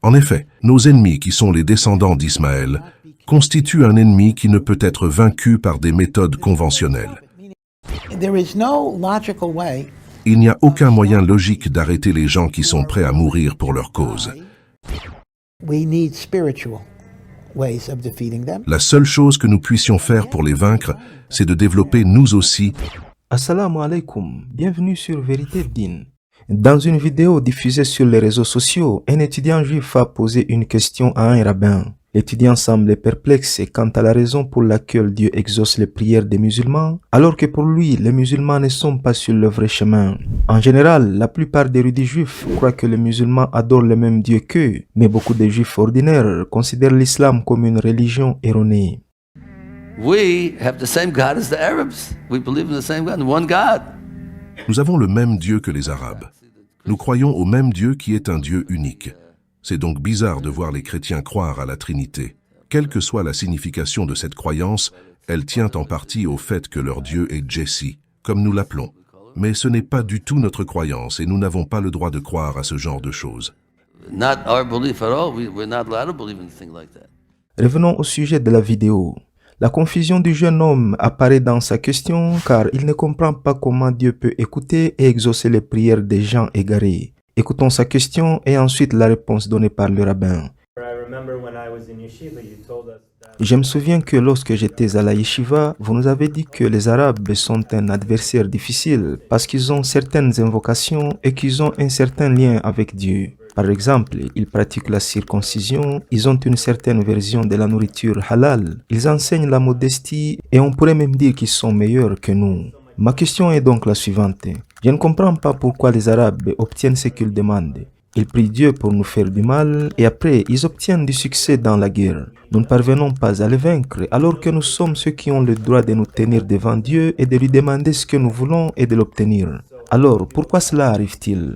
En effet, nos ennemis qui sont les descendants d'Ismaël constituent un ennemi qui ne peut être vaincu par des méthodes conventionnelles. Il n'y a aucun moyen logique d'arrêter les gens qui sont prêts à mourir pour leur cause. La seule chose que nous puissions faire pour les vaincre, c'est de développer nous aussi. Assalamu alaikum, bienvenue sur Vérité Din. Dans une vidéo diffusée sur les réseaux sociaux, un étudiant juif a posé une question à un rabbin. L'étudiant semblait perplexe quant à la raison pour laquelle Dieu exauce les prières des musulmans, alors que pour lui, les musulmans ne sont pas sur le vrai chemin. En général, la plupart des érudits juifs croient que les musulmans adorent le même Dieu qu'eux, mais beaucoup de juifs ordinaires considèrent l'islam comme une religion erronée. We have the same God as the Arabs. We believe in the same God, one God. Nous avons le même Dieu que les Arabes. Nous croyons au même Dieu qui est un Dieu unique. C'est donc bizarre de voir les chrétiens croire à la Trinité. Quelle que soit la signification de cette croyance, elle tient en partie au fait que leur Dieu est Jessie, comme nous l'appelons. Mais ce n'est pas du tout notre croyance et nous n'avons pas le droit de croire à ce genre de choses. Not our belief at all. We're not allowed to believe in anything like that. Revenons au sujet de la vidéo. La confusion du jeune homme apparaît dans sa question car il ne comprend pas comment Dieu peut écouter et exaucer les prières des gens égarés. Écoutons sa question et ensuite la réponse donnée par le rabbin. Je me souviens que lorsque j'étais à la yeshiva, vous nous avez dit que les Arabes sont un adversaire difficile parce qu'ils ont certaines invocations et qu'ils ont un certain lien avec Dieu. Par exemple, ils pratiquent la circoncision, ils ont une certaine version de la nourriture halal, ils enseignent la modestie et on pourrait même dire qu'ils sont meilleurs que nous. Ma question est donc la suivante. Je ne comprends pas pourquoi les Arabes obtiennent ce qu'ils demandent. Ils prient Dieu pour nous faire du mal et après ils obtiennent du succès dans la guerre. Nous ne parvenons pas à les vaincre alors que nous sommes ceux qui ont le droit de nous tenir devant Dieu et de lui demander ce que nous voulons et de l'obtenir. Alors pourquoi cela arrive-t-il?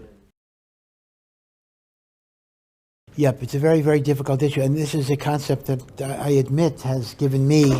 Yep, it's a very, very difficult issue, and this is a concept that I admit has given me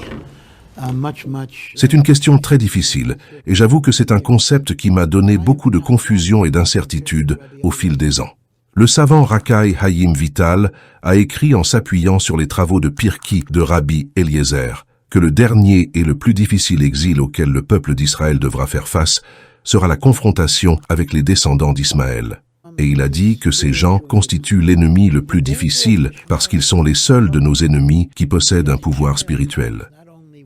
much. C'est une question très difficile, et j'avoue que c'est un concept qui m'a donné beaucoup de confusion et d'incertitude au fil des ans. Le savant Rakai Hayim Vital a écrit en s'appuyant sur les travaux de Pirki de Rabbi Eliezer que le dernier et le plus difficile exil auquel le peuple d'Israël devra faire face sera la confrontation avec les descendants d'Ismaël. Et il a dit que ces gens constituent l'ennemi le plus difficile parce qu'ils sont les seuls de nos ennemis qui possèdent un pouvoir spirituel.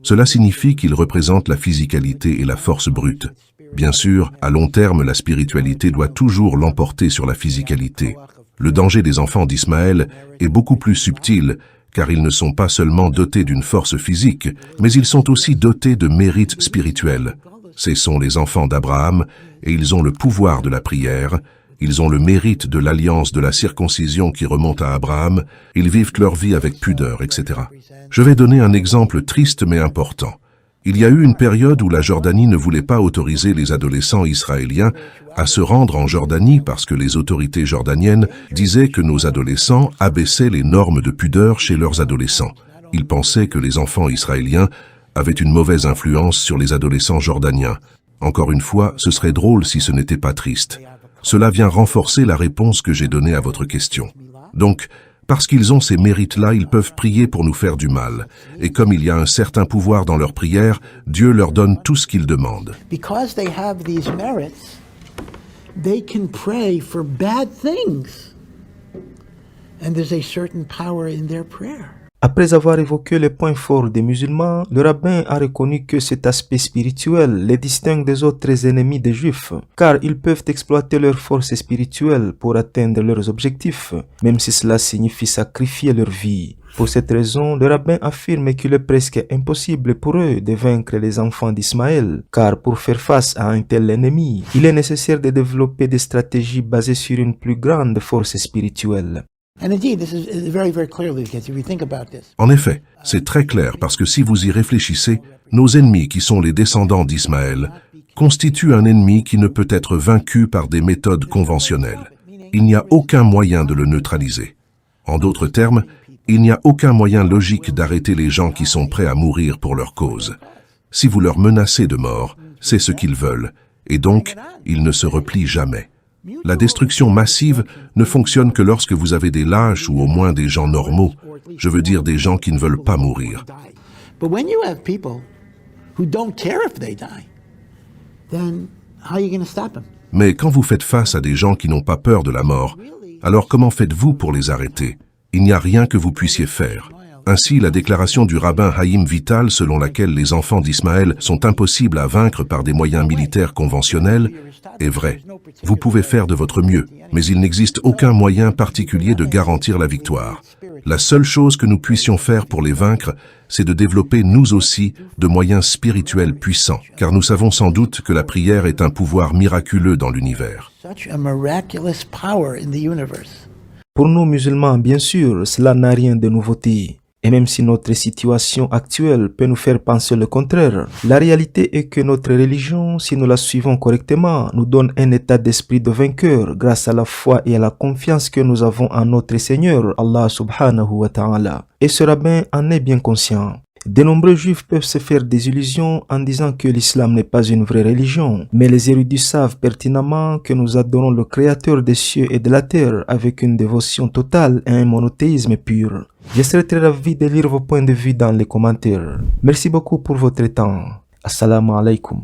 Cela signifie qu'ils représentent la physicalité et la force brute. Bien sûr, à long terme, la spiritualité doit toujours l'emporter sur la physicalité. Le danger des enfants d'Ismaël est beaucoup plus subtil, car ils ne sont pas seulement dotés d'une force physique, mais ils sont aussi dotés de mérites spirituels. Ce sont les enfants d'Abraham, et ils ont le pouvoir de la prière. Ils ont le mérite de l'alliance de la circoncision qui remonte à Abraham, ils vivent leur vie avec pudeur, etc. Je vais donner un exemple triste mais important. Il y a eu une période où la Jordanie ne voulait pas autoriser les adolescents israéliens à se rendre en Jordanie parce que les autorités jordaniennes disaient que nos adolescents abaissaient les normes de pudeur chez leurs adolescents. Ils pensaient que les enfants israéliens avaient une mauvaise influence sur les adolescents jordaniens. Encore une fois, ce serait drôle si ce n'était pas triste. Cela vient renforcer la réponse que j'ai donnée à votre question. Donc, parce qu'ils ont ces mérites-là, ils peuvent prier pour nous faire du mal. Et comme il y a un certain pouvoir dans leur prière, Dieu leur donne tout ce qu'ils demandent. Because they have these merits, they can pray for bad things. And there's a certain power in their prayer. Après avoir évoqué les points forts des musulmans, le rabbin a reconnu que cet aspect spirituel les distingue des autres ennemis des juifs, car ils peuvent exploiter leur force spirituelle pour atteindre leurs objectifs, même si cela signifie sacrifier leur vie. Pour cette raison, le rabbin affirme qu'il est presque impossible pour eux de vaincre les enfants d'Ismaël, car pour faire face à un tel ennemi, il est nécessaire de développer des stratégies basées sur une plus grande force spirituelle. En effet, c'est très clair parce que si vous y réfléchissez, nos ennemis qui sont les descendants d'Ismaël constituent un ennemi qui ne peut être vaincu par des méthodes conventionnelles. Il n'y a aucun moyen de le neutraliser. En d'autres termes, il n'y a aucun moyen logique d'arrêter les gens qui sont prêts à mourir pour leur cause. Si vous leur menacez de mort, c'est ce qu'ils veulent, et donc ils ne se replient jamais. La destruction massive ne fonctionne que lorsque vous avez des lâches ou au moins des gens normaux. Je veux dire des gens qui ne veulent pas mourir. But when you have people who don't care if they die, then how are you going to stop them? Mais quand vous faites face à des gens qui n'ont pas peur de la mort, alors comment faites-vous pour les arrêter? Il n'y a rien que vous puissiez faire. Ainsi, la déclaration du rabbin Haïm Vital selon laquelle les enfants d'Ismaël sont impossibles à vaincre par des moyens militaires conventionnels est vraie. Vous pouvez faire de votre mieux, mais il n'existe aucun moyen particulier de garantir la victoire. La seule chose que nous puissions faire pour les vaincre, c'est de développer nous aussi de moyens spirituels puissants, car nous savons sans doute que la prière est un pouvoir miraculeux dans l'univers. Such a miraculous power in the universe. Pour nous musulmans, bien sûr, cela n'a rien de nouveauté. Et même si notre situation actuelle peut nous faire penser le contraire, la réalité est que notre religion, si nous la suivons correctement, nous donne un état d'esprit de vainqueur grâce à la foi et à la confiance que nous avons en notre Seigneur, Allah subhanahu wa ta'ala. Et ce rabbin en est bien conscient. De nombreux juifs peuvent se faire des illusions en disant que l'islam n'est pas une vraie religion, mais les érudits savent pertinemment que nous adorons le Créateur des cieux et de la terre avec une dévotion totale et un monothéisme pur. Je serai très ravi de lire vos points de vue dans les commentaires. Merci beaucoup pour votre temps. Assalamu alaikum.